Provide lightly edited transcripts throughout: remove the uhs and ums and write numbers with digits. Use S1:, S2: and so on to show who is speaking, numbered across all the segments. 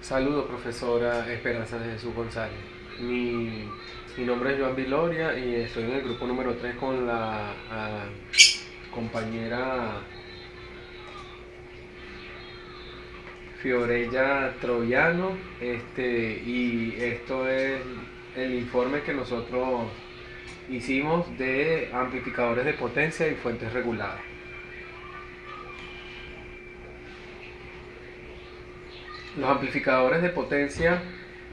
S1: Saludos, profesora Esperanza de Jesús González. Mi nombre es Joan Viloria y estoy en el grupo número 3 con la compañera Fiorella Troyano. Y esto es el informe que nosotros hicimos de amplificadores de potencia y fuentes reguladas. Los amplificadores de potencia,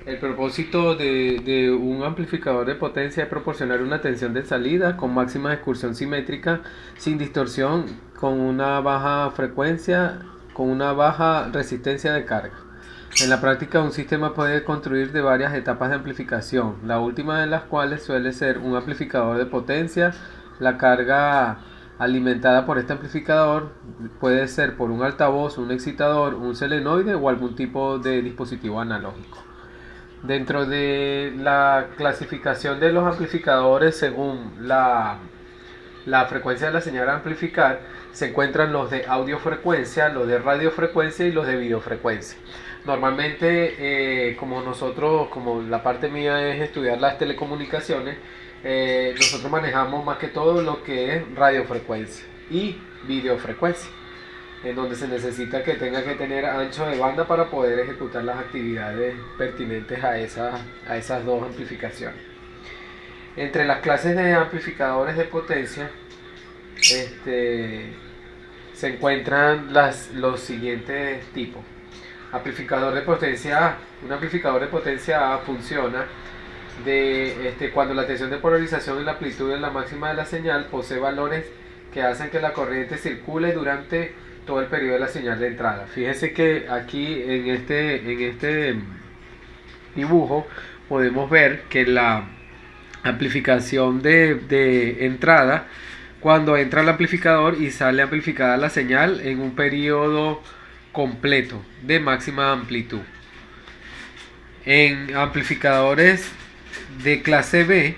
S1: el propósito de un amplificador de potencia es proporcionar una tensión de salida con máxima excursión simétrica, sin distorsión, con una baja frecuencia, con una baja resistencia de carga. En la práctica, un sistema puede construir de varias etapas de amplificación, la última de las cuales suele ser un amplificador de potencia. La carga alimentada por este amplificador puede ser por un altavoz, un excitador, un solenoide o algún tipo de dispositivo analógico. Dentro de la clasificación de los amplificadores según la frecuencia de la señal a amplificar, se encuentran los de audiofrecuencia, los de radiofrecuencia y los de videofrecuencia. Normalmente, como la parte mía es estudiar las telecomunicaciones, nosotros manejamos más que todo lo que es radiofrecuencia y videofrecuencia, en donde se necesita que tenga que tener ancho de banda para poder ejecutar las actividades pertinentes a esas dos amplificaciones. Entre las clases de amplificadores de potencia se encuentran los siguientes tipos. Amplificador de potencia A. Un amplificador de potencia A funciona cuando la tensión de polarización y la amplitud de la máxima de la señal posee valores que hacen que la corriente circule durante todo el periodo de la señal de entrada. Fíjense que aquí en este dibujo podemos ver que la amplificación de entrada, cuando entra el amplificador y sale amplificada la señal en un periodo completo de máxima amplitud. En amplificadores de clase B,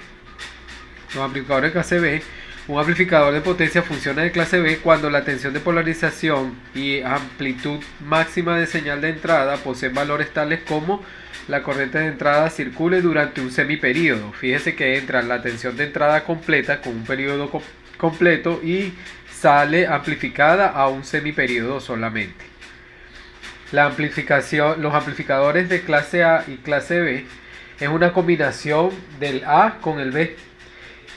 S1: los amplificadores de clase B, un amplificador de potencia funciona de clase B cuando la tensión de polarización y amplitud máxima de señal de entrada poseen valores tales como la corriente de entrada circule durante un semiperíodo. Fíjese que entra la tensión de entrada completa con un periodo completo y sale amplificada a un semiperíodo solamente. Los amplificadores de clase A y clase B es una combinación del A con el B.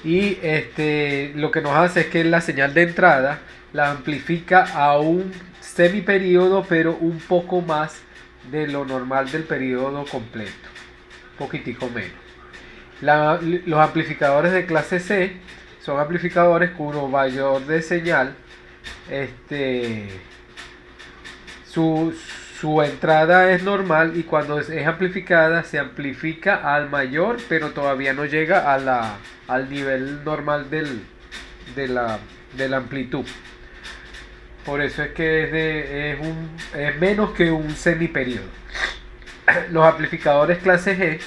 S1: Y lo que nos hace es que la señal de entrada la amplifica a un semiperíodo, pero un poco más de lo normal del periodo completo, un poquitico menos. Los amplificadores de clase C son amplificadores cuyo valor de señal, su entrada es normal, y cuando es amplificada se amplifica al mayor, pero todavía no llega al nivel normal de la amplitud. Por eso es que es menos que un semiperíodo. Los amplificadores clase G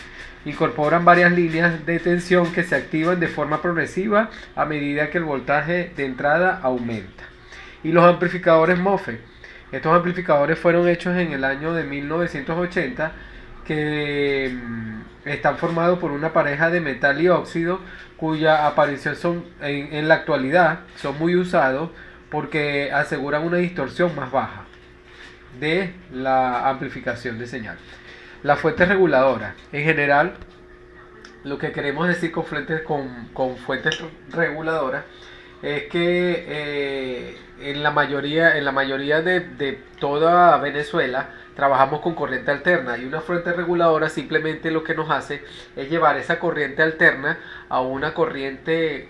S1: incorporan varias líneas de tensión que se activan de forma progresiva a medida que el voltaje de entrada aumenta. Y los amplificadores MOSFET. Estos amplificadores fueron hechos en el año de 1980, que están formados por una pareja de metal y óxido, cuya aparición en la actualidad son muy usados porque aseguran una distorsión más baja de la amplificación de señal. Las fuentes reguladoras. En general, lo que queremos decir con fuentes reguladoras es que en la mayoría de toda Venezuela trabajamos con corriente alterna, y una fuente reguladora simplemente lo que nos hace es llevar esa corriente alterna a una corriente,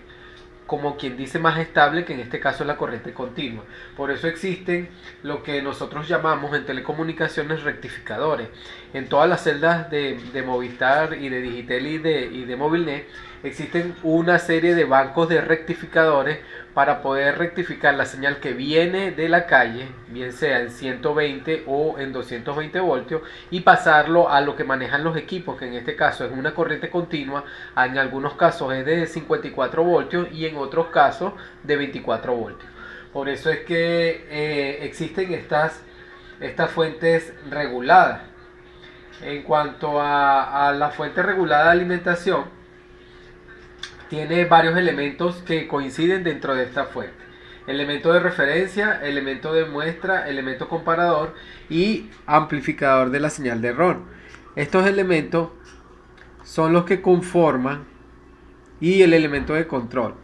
S1: como quien dice, más estable, que en este caso es la corriente continua. Por eso existen lo que nosotros llamamos en telecomunicaciones rectificadores. En todas las celdas de Movistar y de Digitel y de Movilnet existen una serie de bancos de rectificadores para poder rectificar la señal que viene de la calle, bien sea en 120 o en 220 voltios, y pasarlo a lo que manejan los equipos, que en este caso es una corriente continua. En algunos casos es de 54 voltios y en otros casos de 24 voltios. Por eso es que existen estas fuentes reguladas. En cuanto a la fuente regulada de alimentación, tiene varios elementos que coinciden dentro de esta fuente. Elemento de referencia, elemento de muestra, elemento comparador y amplificador de la señal de error. Estos elementos son los que conforman, y el elemento de control.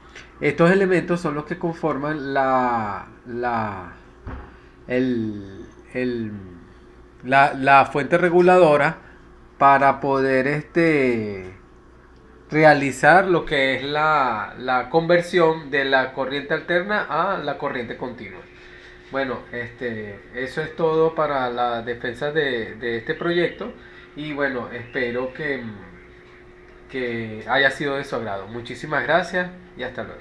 S1: Estos elementos son los que conforman el, el- la fuente reguladora para poder realizar lo que es la conversión de la corriente alterna a la corriente continua. Bueno, eso es todo para la defensa de este proyecto y bueno, espero que haya sido de su agrado. Muchísimas gracias y hasta luego.